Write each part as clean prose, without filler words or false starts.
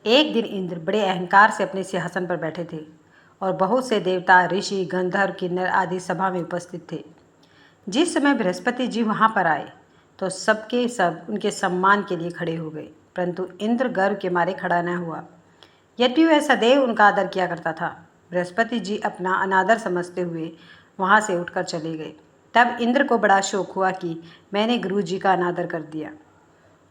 एक दिन इंद्र बड़े अहंकार से अपने सिंहासन पर बैठे थे और बहुत से देवता, ऋषि, गंधर्व, किन्नर आदि सभा में उपस्थित थे। जिस समय बृहस्पति जी वहां पर आए तो सबके सब उनके सम्मान के लिए खड़े हो गए, परंतु इंद्र गर्व के मारे खड़ा न हुआ। यद्यपि वह सदैव उनका आदर किया करता था। बृहस्पति जी अपना अनादर समझते हुए वहां से उठकर चले गए। तब इंद्र को बड़ा शोक हुआ कि मैंने गुरु जी का अनादर कर दिया,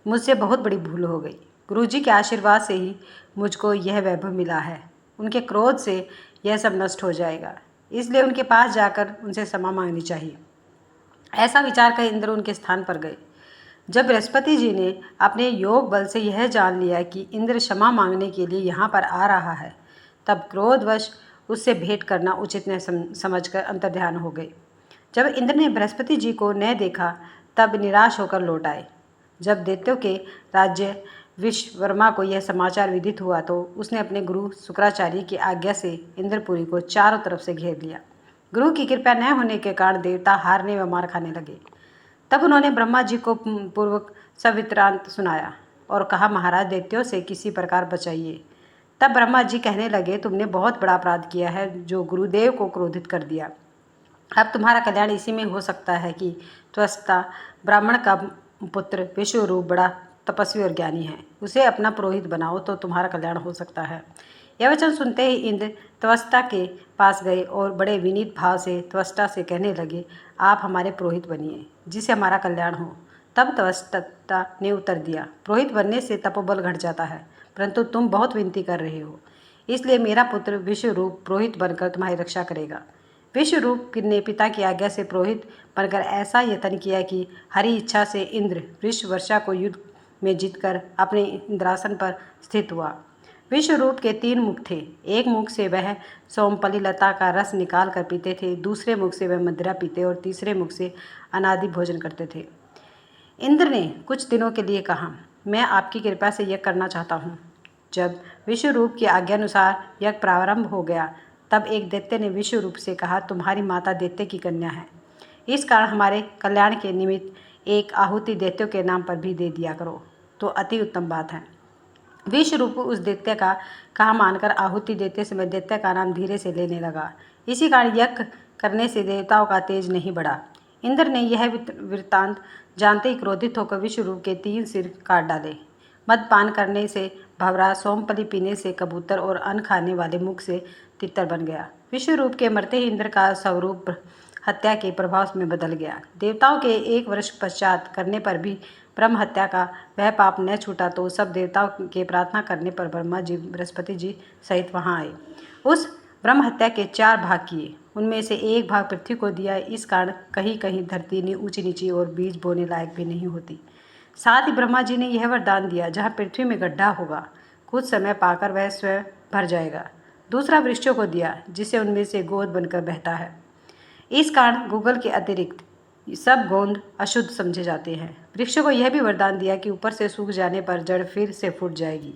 मुझसे बहुत बड़ी भूल हो गई। गुरु जी के आशीर्वाद से ही मुझको यह वैभव मिला है। उनके क्रोध से यह सब नष्ट हो जाएगा, इसलिए उनके पास जाकर उनसे क्षमा मांगनी चाहिए। ऐसा विचार कर इंद्र उनके स्थान पर गए। जब बृहस्पति जी ने अपने योग बल से यह जान लिया कि इंद्र क्षमा मांगने के लिए यहाँ पर आ रहा है, तब क्रोधवश उससे भेंट करना उचित न समझकर अंतर्ध्यान हो गए। जब इंद्र ने बृहस्पति जी को न देखा तब निराश होकर लौट आए। जब दैत्यों के राज्य विश्ववर्मा को यह समाचार विदित हुआ तो उसने अपने गुरु शुक्राचार्य की आज्ञा से इंद्रपुरी को चारों तरफ से घेर लिया। गुरु की कृपा न होने के कारण देवता हारने व मार खाने लगे। तब उन्होंने ब्रह्मा जी को पूर्वक सवित्रांत सुनाया और कहा, महाराज, दैत्यों से किसी प्रकार बचाइए। तब ब्रह्मा जी कहने लगे, तुमने बहुत बड़ा अपराध किया है जो गुरुदेव को क्रोधित कर दिया। अब तुम्हारा कल्याण इसी में हो सकता है कि त्वष्टा ब्राह्मण का पुत्र विश्वरूप बड़ा तपस्वी और ज्ञानी है, उसे अपना पुरोहित बनाओ तो तुम्हारा कल्याण हो सकता है। यह वचन सुनते ही इंद्र त्वष्टा के पास गए और बड़े विनीत भाव से त्वष्टा से कहने लगे, आप हमारे पुरोहित बनिए जिससे हमारा कल्याण हो। तब त्वष्टा ने उत्तर दिया, पुरोहित बनने से तपोबल घट जाता है, परंतु तुम बहुत विनती कर रहे हो, इसलिए मेरा पुत्र विश्वरूप पुरोहित बनकर तुम्हारी रक्षा करेगा। विश्वरूप ने पिता की आज्ञा से पुरोहित बनकर ऐसा यत्न किया कि हरि इच्छा से इंद्र वृषवर्षा को युद्ध में जीतकर अपने इंद्रासन पर स्थित हुआ। विश्वरूप के 3 मुख थे। एक मुख से वह सोमपली लता का रस निकाल कर पीते थे, दूसरे मुख से वह मदिरा पीते और तीसरे मुख से अनादि भोजन करते थे। इंद्र ने कुछ दिनों के लिए कहा, मैं आपकी कृपा से यज्ञ करना चाहता हूँ। जब विश्वरूप की आज्ञानुसार यज्ञ प्रारंभ हो गया तब एक दैत्य ने विश्वरूप से कहा, तुम्हारी माता दैत्य की कन्या है, इस कारण हमारे कल्याण के निमित्त एक आहुति दैत्यों के नाम पर भी दे दिया करो तो अति उत्तम बात है। विश्वरूप उस दैत्य का कहा मानकर आहुति देते समय दैत्य का नाम धीरे से लेने लगा। इसी कारण यज्ञ करने से देवताओं का तेज नहीं बढ़ा। इंद्र ने यह वृत्तांत जानते ही क्रोधित होकर विश्वरूप के 3 सिर काट डाले। मदपान करने से भंवरा, सोमपली पीने से कबूतर और अन्न खाने वाले मुख से तितर बन गया। विश्वरूप के मरते ही इंद्र का स्वरूप हत्या के प्रभाव में बदल गया। देवताओं के 1 वर्ष पश्चात करने पर भी ब्रह्म हत्या का वह पाप न छूटा तो सब देवताओं के प्रार्थना करने पर ब्रह्मा जी बृहस्पति जी सहित वहां आए। उस ब्रह्म हत्या के 4 भाग किए, उनमें से 1 भाग पृथ्वी को दिया। इस कारण कहीं कहीं धरती ऊंची नीची और बीज बोने लायक भी नहीं होती। साथ ही ब्रह्मा जी ने यह वरदान दिया, जहाँ पृथ्वी में गड्ढा होगा कुछ समय पाकर वह स्वयं भर जाएगा। दूसरा वृक्षों को दिया जिससे उनमें से गोद बनकर बहता है। इस कारण गूगल के अतिरिक्त सब गोंद अशुद्ध समझे जाते हैं। वृक्षों को यह भी वरदान दिया कि ऊपर से सूख जाने पर जड़ फिर से फूट जाएगी।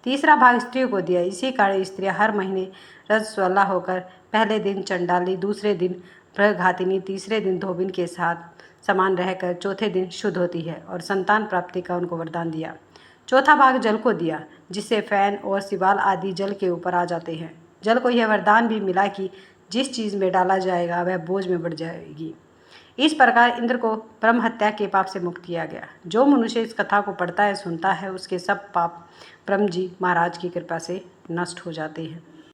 तीसरा भाग स्त्रियों को दिया। इसी कारण स्त्रियां हर महीने रजस्वला होकर पहले दिन चंडाली, दूसरे दिन प्रघातिनी, तीसरे दिन धोबिन के साथ समान रहकर चौथे दिन शुद्ध होती है और संतान प्राप्ति का उनको वरदान दिया। चौथा भाग जल को दिया जिससे फैन और सिवाल आदि जल के ऊपर आ जाते हैं। जल को यह वरदान भी मिला कि जिस चीज़ में डाला जाएगा वह बोझ में बढ़ जाएगी। इस प्रकार इंद्र को ब्रह्म हत्या के पाप से मुक्त किया गया। जो मनुष्य इस कथा को पढ़ता है, सुनता है, उसके सब पाप ब्रह्म जी महाराज की कृपा से नष्ट हो जाते हैं।